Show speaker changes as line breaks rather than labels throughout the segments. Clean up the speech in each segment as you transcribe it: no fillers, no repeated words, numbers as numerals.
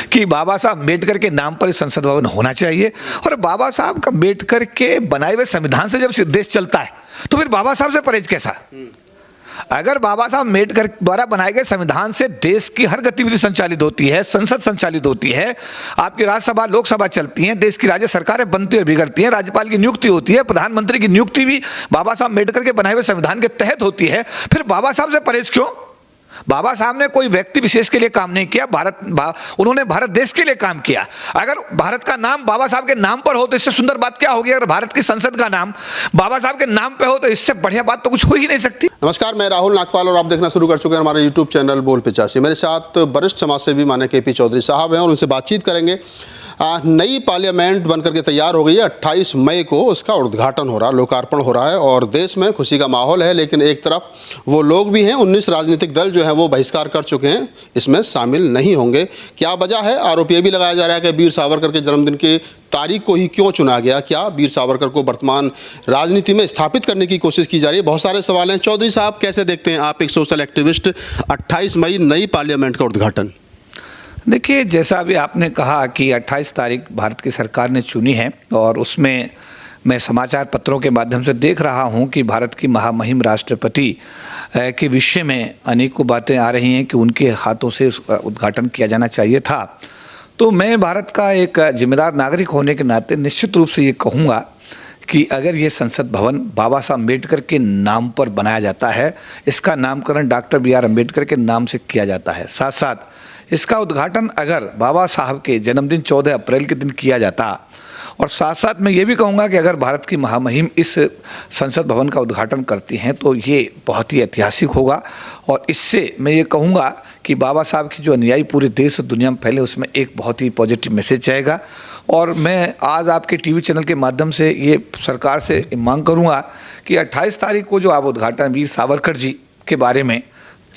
कि बाबा साहब अम्बेडकर के नाम पर संसद भवन होना चाहिए, और बाबा साहब का अम्बेडकर के बनाए हुए संविधान से जब देश चलता है तो फिर बाबा साहब से परहेज कैसा? अगर बाबा साहब अम्बेडकर द्वारा बनाए गए संविधान से देश की हर गतिविधि संचालित होती है, संसद संचालित होती है, आपकी राज्यसभा लोकसभा चलती हैं, देश की राज्य सरकारें बनती और बिगड़ती हैं, राज्यपाल की नियुक्ति होती है, प्रधानमंत्री की नियुक्ति भी बाबा साहब अम्बेडकर के बनाए हुए संविधान के तहत होती है, फिर बाबा साहब से परहेज क्यों? बाबा साहब ने कोई व्यक्ति विशेष के लिए काम नहीं किया, उन्होंने भारत देश के लिए काम किया। अगर भारत का नाम बाबा साहब के नाम पर हो तो इससे सुंदर बात क्या होगी? अगर भारत की संसद का नाम बाबा साहब के नाम पे हो तो इससे बढ़िया बात तो कुछ हो ही नहीं सकती।
नमस्कार, मैं राहुल नागपाल और आप देखना शुरू कर चुके हैं हमारे यूट्यूब चैनल बोल 85। मेरे साथ वरिष्ठ समाजसेवी माननीय केपी चौधरी साहब हैं और उनसे बातचीत करेंगे। नई पार्लियामेंट बनकर के तैयार हो गई है। 28 मई को उसका उद्घाटन हो रहा है, लोकार्पण हो रहा है और देश में खुशी का माहौल है। लेकिन एक तरफ वो लोग भी हैं, 19 राजनीतिक दल जो हैं वो बहिष्कार कर चुके हैं, इसमें शामिल नहीं होंगे। क्या वजह है? आरोप ये भी लगाया जा रहा है कि वीर सावरकर के जन्मदिन की तारीख को ही क्यों चुना गया? क्या वीर सावरकर को वर्तमान राजनीति में स्थापित करने की कोशिश की जा रही है? बहुत सारे सवाल हैं। चौधरी साहब, कैसे देखते हैं आप, एक सोशल एक्टिविस्ट, 28 मई नई पार्लियामेंट का उद्घाटन?
देखिए, जैसा अभी आपने कहा कि 28 तारीख भारत की सरकार ने चुनी है और उसमें मैं समाचार पत्रों के माध्यम से देख रहा हूं कि भारत की महामहिम राष्ट्रपति के विषय में अनेकों बातें आ रही हैं कि उनके हाथों से उद्घाटन किया जाना चाहिए था। तो मैं भारत का एक जिम्मेदार नागरिक होने के नाते निश्चित रूप से ये कहूँगा कि अगर ये संसद भवन बाबा साहब अम्बेडकर के नाम पर बनाया जाता है, इसका नामकरण डॉक्टर बी आर अम्बेडकर के नाम से किया जाता है, साथ साथ इसका उद्घाटन अगर बाबा साहब के जन्मदिन 14 अप्रैल के दिन किया जाता, और साथ साथ मैं ये भी कहूँगा कि अगर भारत की महामहिम इस संसद भवन का उद्घाटन करती हैं तो ये बहुत ही ऐतिहासिक होगा। और इससे मैं ये कहूँगा कि बाबा साहब की जो अनुयायी पूरे देश और दुनिया में फैले, उसमें एक बहुत ही पॉजिटिव मैसेज जाएगा। और मैं आज आपके टीवी चैनल के माध्यम से ये सरकार से मांग करूँगा कि 28 तारीख को जो आप उद्घाटन वीर सावरकर जी के बारे में,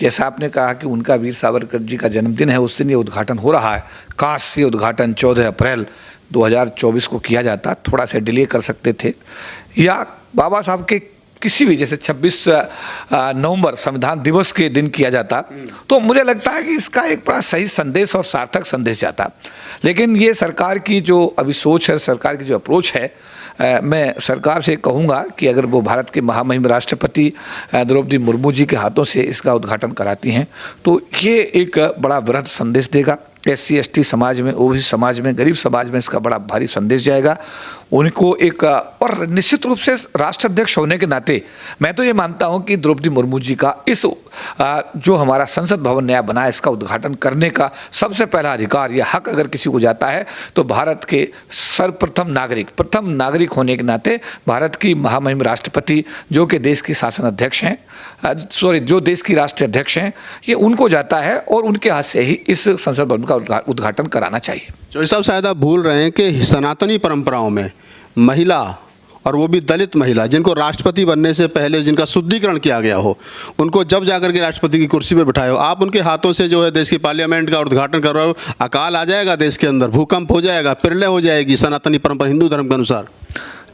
जैसा आपने कहा कि उनका वीर सावरकर जी का जन्मदिन है, उस दिन ये उद्घाटन हो रहा है, काश ये उद्घाटन 14 अप्रैल 2024 को किया जाता, थोड़ा सा डिले कर सकते थे, या बाबा साहब के किसी भी, जैसे 26 नवंबर संविधान दिवस के दिन किया जाता, तो मुझे लगता है कि इसका एक बड़ा सही संदेश और सार्थक संदेश जाता। लेकिन ये सरकार की जो अभी सोच है, सरकार की जो अप्रोच है, मैं सरकार से कहूँगा कि अगर वो भारत के महामहिम राष्ट्रपति द्रौपदी मुर्मू जी के हाथों से इसका उद्घाटन कराती हैं तो ये एक बड़ा वृहद संदेश देगा। SC ST समाज में, OBC समाज में, गरीब समाज में इसका बड़ा भारी संदेश जाएगा उनको एक। और निश्चित रूप से राष्ट्राध्यक्ष होने के नाते मैं तो ये मानता हूँ कि द्रौपदी मुर्मू जी का इस जो हमारा संसद भवन नया बना है, इसका उद्घाटन करने का सबसे पहला अधिकार या हक अगर किसी को जाता है तो भारत के सर्वप्रथम नागरिक होने के नाते भारत की महामहिम राष्ट्रपति जो कि देश की शासन अध्यक्ष हैं, जो देश की राष्ट्रीय अध्यक्ष हैं, ये उनको जाता है और उनके हाथ से ही इस संसद भवन का उद्घाटन कराना चाहिए।
चौधरी साहब, शायद आप भूल रहे हैं कि सनातनी परंपराओं में महिला, और वो भी दलित महिला, जिनको राष्ट्रपति बनने से पहले जिनका शुद्धिकरण किया गया हो, उनको जब जाकर के राष्ट्रपति की कुर्सी पे बिठाए हो, आप उनके हाथों से जो है देश की पार्लियामेंट का उद्घाटन कर रहे हो, अकाल आ जाएगा देश के अंदर, भूकंप हो जाएगा, प्रलय हो जाएगी सनातनी परंपरा हिंदू धर्म के अनुसार।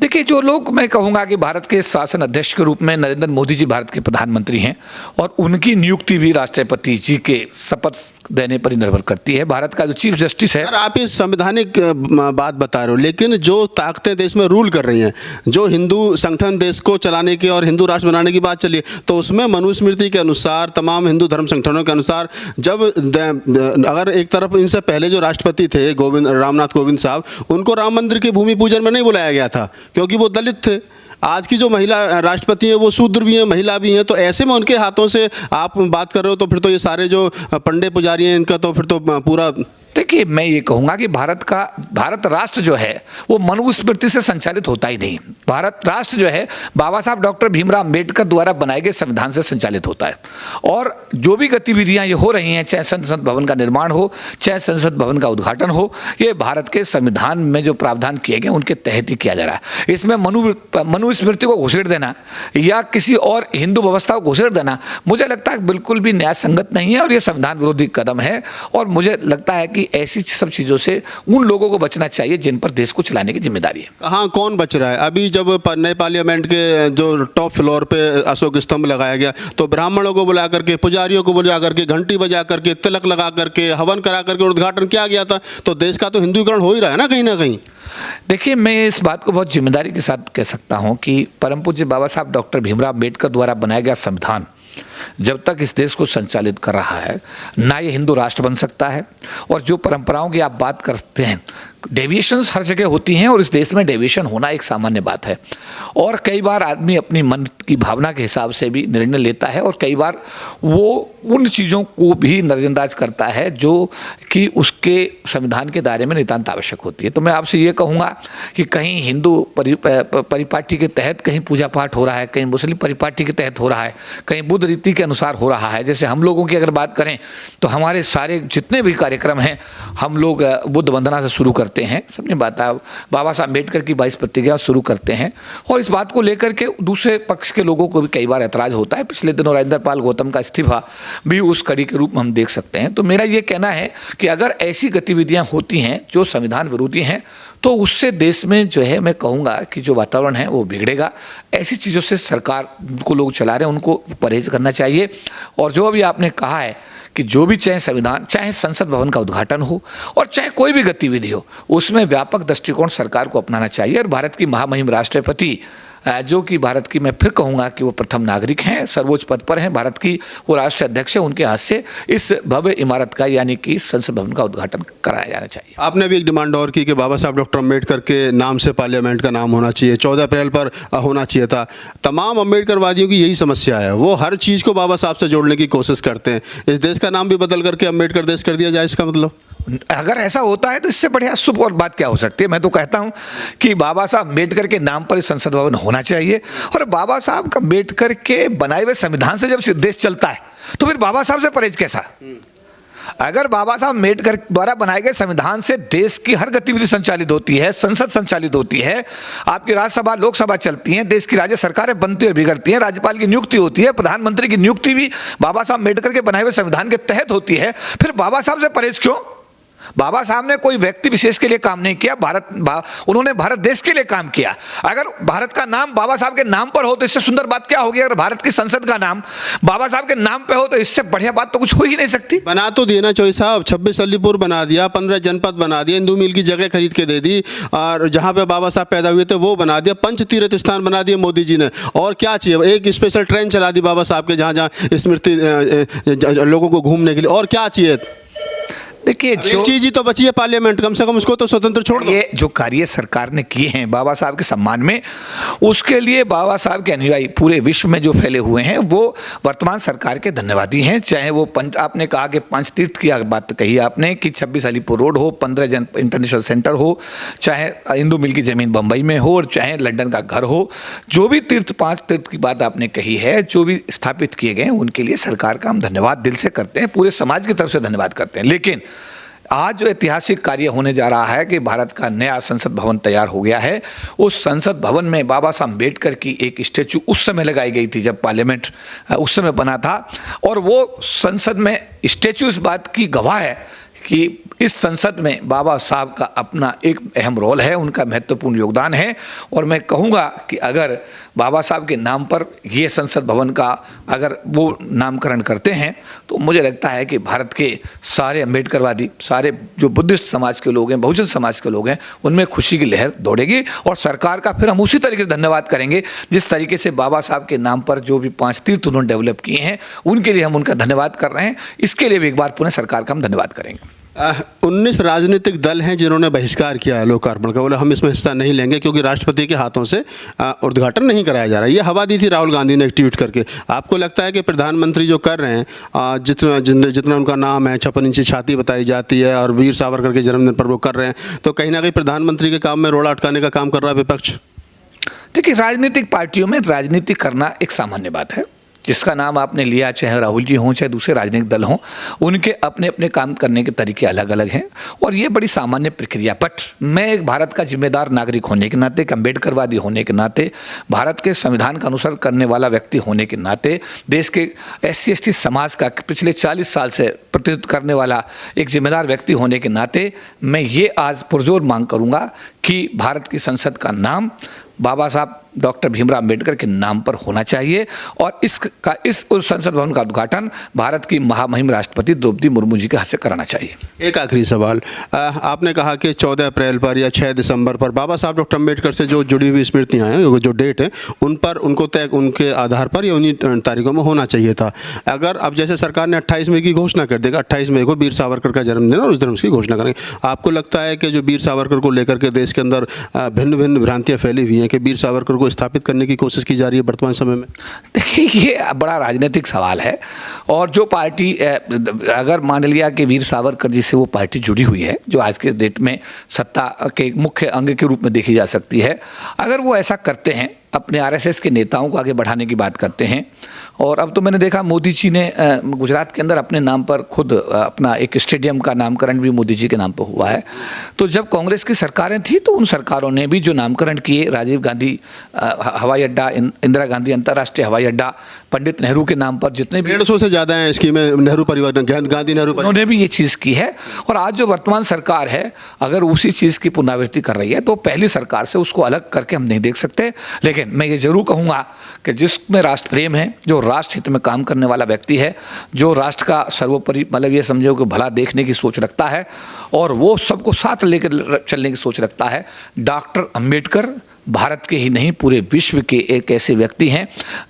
देखिए, जो लोग, मैं कहूँगा कि भारत के शासन अध्यक्ष के रूप में नरेंद्र मोदी जी भारत के प्रधानमंत्री हैं और उनकी नियुक्ति भी राष्ट्रपति जी के शपथ देने पर ही निर्भर करती है। भारत का जो चीफ जस्टिस है,
आप ये संवैधानिक बात बता रहे हो, लेकिन जो ताकतें देश में रूल कर रही हैं, जो हिंदू संगठन देश को चलाने की और हिंदू राष्ट्र बनाने की बात चली है, तो उसमें मनुस्मृति के अनुसार, तमाम हिंदू धर्म संगठनों के अनुसार, जब अगर एक तरफ इनसे पहले जो राष्ट्रपति थे रामनाथ कोविंद साहब, उनको राम मंदिर के भूमि पूजन में नहीं बुलाया गया था क्योंकि वो दलित थे। आज की जो महिला राष्ट्रपति है वो शूद्र भी हैं, महिला भी हैं, तो ऐसे में उनके हाथों से आप बात कर रहे हो तो फिर तो ये सारे जो पंडे पुजारी हैं इनका तो फिर तो पूरा।
देखिए, मैं ये कहूँगा कि भारत राष्ट्र जो है वो मनुस्मृति से संचालित होता ही नहीं। भारत राष्ट्र जो है बाबा साहब डॉक्टर भीमराव अम्बेडकर द्वारा बनाए गए संविधान से संचालित होता है। और जो भी गतिविधियाँ ये हो रही हैं, चाहे संसद भवन का निर्माण हो, चाहे संसद भवन का उद्घाटन हो, ये भारत के संविधान में जो प्रावधान किए गए उनके तहत ही किया जा रहा है। इसमें मनुस्मृति को घुसेड़ देना या किसी और हिंदू व्यवस्था को घुसेड़ देना मुझे लगता है बिल्कुल भी न्याय संगत नहीं है और ये संविधान विरोधी कदम है। और मुझे लगता है कि कि ऐसी सब चीज़ों से उन लोगों को बचना चाहिए जिन पर देश को चलाने की जिम्मेदारी है।
कहाँ कौन बच रहा है? अभी जब नए पार्लियामेंट के जो टॉप फ्लोर पे अशोक स्तंभ लगाया गया तो ब्राह्मणों को बुला करके, पुजारियों को बुला करके, घंटी बजा करके, तिलक लगा करके, हवन करा करके उद्घाटन किया गया था। तो देश का तो हिंदुईकरण हो ही रहा है ना कहीं।
देखिए, मैं इस बात को बहुत जिम्मेदारी के साथ कह सकता हूं कि परम पूज्य बाबा साहब डॉक्टर भीमराव अम्बेडकर द्वारा बनाया गया संविधान जब तक इस देश को संचालित कर रहा है, ना ये हिंदू राष्ट्र बन सकता है। और जो परंपराओं की आप बात करते हैं, डेविएशंस हर जगह होती हैं और इस देश में डेविएशन होना एक सामान्य बात है। और कई बार आदमी अपनी मन की भावना के हिसाब से भी निर्णय लेता है और कई बार वो उन चीज़ों को भी नज़रअंदाज करता है जो कि उसके संविधान के दायरे में नितांत आवश्यक होती है। तो मैं आपसे ये कहूँगा कि कहीं हिंदू परिपाटी के तहत कहीं पूजा पाठ हो रहा है, कहीं मुस्लिम परिपाटी के तहत हो रहा है, कहीं बुद्ध रीति के अनुसार हो रहा है। जैसे हम लोगों की अगर बात करें तो हमारे सारे जितने भी कार्यक्रम हैं हम लोग बुद्ध वंदना से शुरू करते हैं। सबने बात बाबा साहब अम्बेडकर की 22 प्रतिज्ञा शुरू करते हैं। और इस बात को लेकर के दूसरे पक्ष के लोगों को भी कई बार ऐतराज होता है। पिछले दिनों राजेंद्र पाल गौतम का इस्तीफा भी उस कड़ी के रूप में हम देख सकते हैं। तो मेरा ये कहना है कि अगर ऐसी गतिविधियां होती हैं जो संविधान विरोधी हैं तो उससे देश में जो है, मैं कहूँगा कि जो वातावरण है वो बिगड़ेगा। ऐसी चीज़ों से सरकार को लोग चला रहे हैं उनको परहेज करना चाहिए। और जो अभी आपने कहा है कि जो भी चाहे संविधान, चाहे संसद भवन का उद्घाटन हो और चाहे कोई भी गतिविधि हो, उसमें व्यापक दृष्टिकोण सरकार को अपनाना चाहिए। और भारत की महामहिम राष्ट्रपति जो कि भारत की, मैं फिर कहूँगा कि वो प्रथम नागरिक हैं, सर्वोच्च पद पर हैं, भारत की वो राष्ट्र अध्यक्ष है, उनके हाथ से इस भव्य इमारत का यानी कि संसद भवन का उद्घाटन कराया जाना चाहिए।
आपने भी एक डिमांड और की कि बाबा साहब डॉक्टर अम्बेडकर के नाम से पार्लियामेंट का नाम होना चाहिए, 14 अप्रैल पर होना चाहिए था। तमाम अम्बेडकरवादियों की यही समस्या है, वो हर चीज़ को बाबा साहब से जोड़ने की कोशिश करते हैं। इस देश का नाम भी बदल करके अम्बेडकर देश कर दिया जाए, इसका मतलब?
अगर ऐसा होता है तो इससे बढ़िया शुभ और बात क्या हो सकती है। मैं तो कहता हूं कि बाबा साहब अम्बेडकर के नाम पर संसद भवन होना चाहिए। और बाबा साहब का अम्बेडकर के बनाए हुए संविधान से जब देश चलता है तो फिर बाबा साहब से परहेज कैसा? अगर बाबा साहब अम्बेडकर द्वारा बनाए गए संविधान से देश की हर गतिविधि संचालित होती है, संसद संचालित होती है, आपकी राज्यसभा लोकसभा चलती हैं, देश की राज्य सरकारें बनती और बिगड़ती हैं, राज्यपाल की नियुक्ति होती है, प्रधानमंत्री की नियुक्ति भी बाबा साहब अम्बेडकर के बनाए हुए संविधान के तहत होती है, फिर बाबा साहब से परहेज क्यों? बाबा साहब ने कोई व्यक्ति विशेष के लिए काम नहीं किया, उन्होंने भारत देश के लिए काम किया। अगर भारत का नाम बाबा साहब के नाम पर हो तो इससे सुंदर बात क्या होगी? अगर भारत की संसद का नाम बाबा साहब के नाम पे हो तो इससे बढ़िया बात तो कुछ हो ही नहीं सकती।
बना तो दिया ना चौधरी साहब, 26 अलीपुर बना दिया, 15 जनपद बना दिया, हिंदू मिल की जगह खरीद के दे दी, और जहाँ पे बाबा साहब पैदा हुए थे वो बना दिया, पंच तीर्थ स्थान बना दिए मोदी जी ने। और क्या चाहिए? एक स्पेशल ट्रेन चला दी बाबा साहब के, जहाँ जहाँ स्मृति लोगों को घूमने के लिए। और क्या चाहिए?
देखिए, जो
चीज ही तो बची है पार्लियामेंट, कम से कम उसको तो स्वतंत्र छोड़ दो।
ये जो कार्य सरकार ने किए हैं बाबा साहब के सम्मान में, उसके लिए बाबा साहब के अनुयायी पूरे विश्व में जो फैले हुए हैं वो वर्तमान सरकार के धन्यवादी हैं। चाहे वो आपने कहा कि 5 तीर्थ की बात कही आपने कि 26 अलीपुर रोड हो, 15 इंटरनेशनल सेंटर हो, चाहे हिंदू मिल की जमीन बम्बई में हो, और चाहे लंदन का घर हो, जो भी तीर्थ 5 तीर्थ की बात आपने कही है, जो भी स्थापित किए गए हैं, उनके लिए सरकार का हम धन्यवाद दिल से करते हैं, पूरे समाज की तरफ से धन्यवाद करते हैं। लेकिन आज जो ऐतिहासिक कार्य होने जा रहा है कि भारत का नया संसद भवन तैयार हो गया है, उस संसद भवन में बाबा साहब अम्बेडकर की एक स्टैचू उस समय लगाई गई थी जब पार्लियामेंट उस समय बना था। और वो संसद में स्टैचू इस बात की गवाह है कि इस संसद में बाबा साहब का अपना एक अहम रोल है, उनका महत्वपूर्ण योगदान है। और मैं कहूँगा कि अगर बाबा साहब के नाम पर ये संसद भवन का अगर वो नामकरण करते हैं तो मुझे लगता है कि भारत के सारे अम्बेडकरवादी, सारे जो बुद्धिस्ट समाज के लोग हैं, बहुजन समाज के लोग हैं, उनमें खुशी की लहर दौड़ेगी। और सरकार का फिर हम उसी तरीके से धन्यवाद करेंगे जिस तरीके से बाबा साहब के नाम पर जो भी 5 तीर्थ उन्होंने डेवलप किए हैं, उनके लिए हम उनका धन्यवाद कर रहे हैं। इसके लिए भी एक बार पुनः सरकार का हम धन्यवाद करेंगे।
19 राजनीतिक दल हैं जिन्होंने बहिष्कार किया है लोकार्पण का, बोले हम इसमें हिस्सा नहीं लेंगे क्योंकि राष्ट्रपति के हाथों से उद्घाटन नहीं कराया जा रहा है। ये हवा दी थी राहुल गांधी ने एक ट्वीट करके। आपको लगता है कि प्रधानमंत्री जो कर रहे हैं, जितना उनका नाम है, 56 इंची छाती बताई जाती है और वीर सावरकर के जन्मदिन पर वो कर रहे हैं, तो कहीं ना कहीं प्रधानमंत्री के काम में रोड़ा अटकाने का काम कर रहा है विपक्ष?
देखिए, राजनीतिक पार्टियों में राजनीति करना एक सामान्य बात है। जिसका नाम आपने लिया, चाहे राहुल जी हों चाहे दूसरे राजनीतिक दल हों, उनके अपने अपने काम करने के तरीके अलग अलग हैं और ये बड़ी सामान्य प्रक्रिया। बट मैं एक भारत का जिम्मेदार नागरिक होने के नाते, एक अम्बेडकरवादी होने के नाते, भारत के संविधान का अनुसरण करने वाला व्यक्ति होने के नाते, देश के SC/ST समाज का पिछले 40 साल से प्रतिनिधित्व करने वाला एक जिम्मेदार व्यक्ति होने के नाते मैं ये आज पुरजोर मांग करूंगा कि भारत की संसद का नाम बाबा साहब डॉक्टर भीमराव अम्बेडकर के नाम पर होना चाहिए और इस संसद भवन का उद्घाटन भारत की महामहिम राष्ट्रपति द्रौपदी मुर्मू जी के हाथ से कराना चाहिए।
एक आखिरी सवाल, आपने कहा कि 14 अप्रैल पर या 6 दिसंबर पर बाबा साहब डॉक्टर अम्बेडकर से जो जुड़ी हुई स्मृतियाँ हैं, जो डेट है, उन पर उनको तय उनके आधार पर या उन्हीं तारीखों में होना चाहिए था। अगर अब जैसे सरकार ने 28 मई की घोषणा कर देगा, 28 मई को वीर सावरकर का जन्मदिन और उस दिन उसकी घोषणा करेंगे, आपको लगता है कि जो वीर सावरकर को लेकर के देश के अंदर भिन्न भिन्न भ्रांतियाँ फैली हुई हैं कि वीर सावरकर को स्थापित करने की कोशिश की जा रही है वर्तमान समय में?
देखिए, ये बड़ा राजनीतिक सवाल है और जो पार्टी अगर मान लिया कि वीर सावरकर जी से वो पार्टी जुड़ी हुई है जो आज के डेट में सत्ता के मुख्य अंग के रूप में देखी जा सकती है, अगर वो ऐसा करते हैं, अपने RSS के नेताओं को आगे बढ़ाने की बात करते हैं, और अब तो मैंने देखा मोदी जी ने गुजरात के अंदर अपने नाम पर खुद अपना एक स्टेडियम का नामकरण भी मोदी जी के नाम पर हुआ है। तो जब कांग्रेस की सरकारें थी तो उन सरकारों ने भी जो नामकरण किए, राजीव गांधी हवाई अड्डा, इंदिरा गांधी अंतर्राष्ट्रीय हवाई अड्डा, पंडित नेहरू के नाम पर जितने भी
150 से ज़्यादा हैं स्कीमें, नेहरू परिवार, गांधी नेहरू परिवार,
उन्होंने भी ये चीज़ की है। और आज जो वर्तमान सरकार है अगर उसी चीज़ की पुनरावृत्ति कर रही है तो पहली सरकार से उसको अलग करके हम नहीं देख सकते। लेकिन मैं ये जरूर कहूँगा कि जिसमें राष्ट्र प्रेम है, जो राष्ट्र हित में काम करने वाला व्यक्ति है, जो राष्ट्र का सर्वोपरि मतलब ये समझो कि भला देखने की सोच रखता है और वो सबको साथ लेकर चलने की सोच रखता है, डॉक्टर अम्बेडकर भारत के ही नहीं पूरे विश्व के एक ऐसे व्यक्ति हैं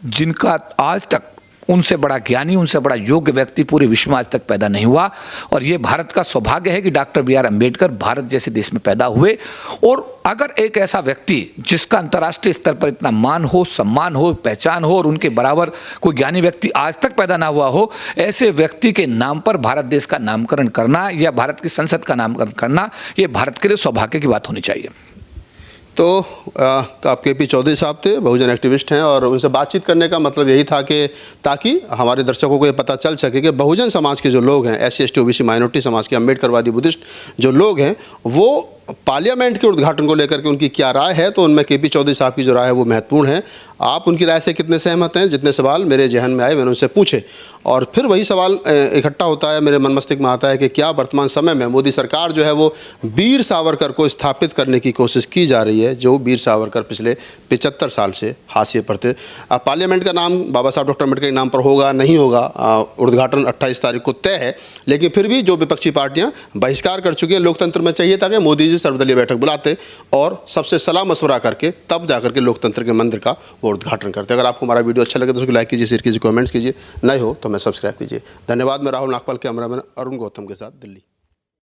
जिनका आज तक उनसे बड़ा ज्ञानी, उनसे बड़ा योग्य व्यक्ति पूरे विश्व में आज तक पैदा नहीं हुआ। और ये भारत का सौभाग्य है कि डॉक्टर BR अम्बेडकर भारत जैसे देश में पैदा हुए। और अगर एक ऐसा व्यक्ति जिसका अंतर्राष्ट्रीय स्तर पर इतना मान हो, सम्मान हो, पहचान हो और उनके बराबर कोई ज्ञानी व्यक्ति आज तक पैदा ना हुआ हो, ऐसे व्यक्ति के नाम पर भारत देश का नामकरण करना या भारत की संसद का नामकरण करना, ये भारत के लिए सौभाग्य की बात होनी चाहिए।
तो आप KP चौधरी साहब थे, बहुजन एक्टिविस्ट हैं, और उनसे बातचीत करने का मतलब यही था कि ताकि हमारे दर्शकों को ये पता चल सके कि बहुजन समाज के जो लोग हैं, SC/ST OBC माइनॉरिटी समाज के, अम्बेडकरवादी बुद्धिस्ट जो लोग हैं, वो पार्लियामेंट के उद्घाटन को लेकर के उनकी क्या राय है। तो उनमें KP चौधरी साहब की जो राय है वो महत्वपूर्ण है। आप उनकी राय से कितने सहमत हैं? जितने सवाल मेरे जहन में आए मैंने उनसे पूछे, और फिर वही सवाल इकट्ठा होता है, मेरे मन मस्तिष्क में आता है कि क्या वर्तमान समय में मोदी सरकार जो है वो वीर सावरकर को स्थापित करने की कोशिश की जा रही है, जो वीर सावरकर पिछले 75 साल से हाशिए पर थे। पार्लियामेंट का नाम बाबा साहब डॉक्टर अम्बेडकर के नाम पर होगा नहीं होगा, उद्घाटन 28 तारीख को तय है, लेकिन फिर भी जो विपक्षी पार्टियां बहिष्कार कर चुकी हैं, लोकतंत्र में चाहिए था कि मोदी जी सर्वदलीय बैठक बुलाते और सबसे सलाह मशवरा करके तब जाकर के लोकतंत्र के मंदिर का वो उद्घाटन करते। अगर आपको हमारा वीडियो अच्छा लगे तो उसको लाइक कीजिए, शेयर कीजिए, कमेंट्स कीजिए, नए हो तो हमें सब्सक्राइब कीजिए। धन्यवाद। मैं राहुल नागपाल, कैमरामैन अरुण गौतम के साथ, दिल्ली।